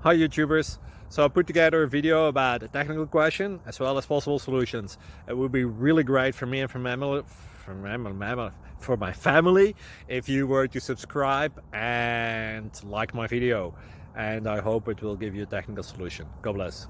Hi YouTubers! So I put together a video about a technical question as well as possible solutions. It would be really great for me and for my family if you were to subscribe and like my video, and I hope it will give you a technical solution. God bless.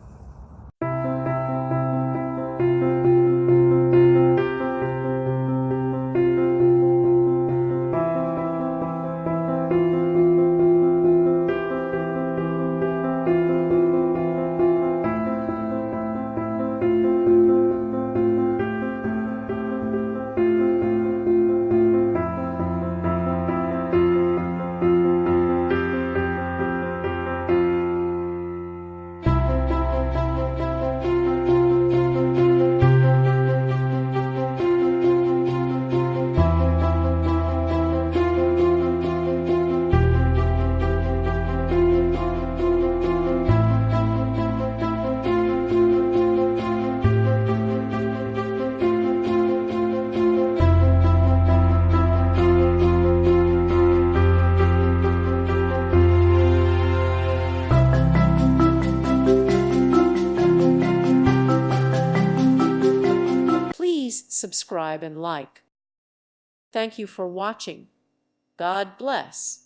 Please subscribe and like. Thank you for watching. God bless.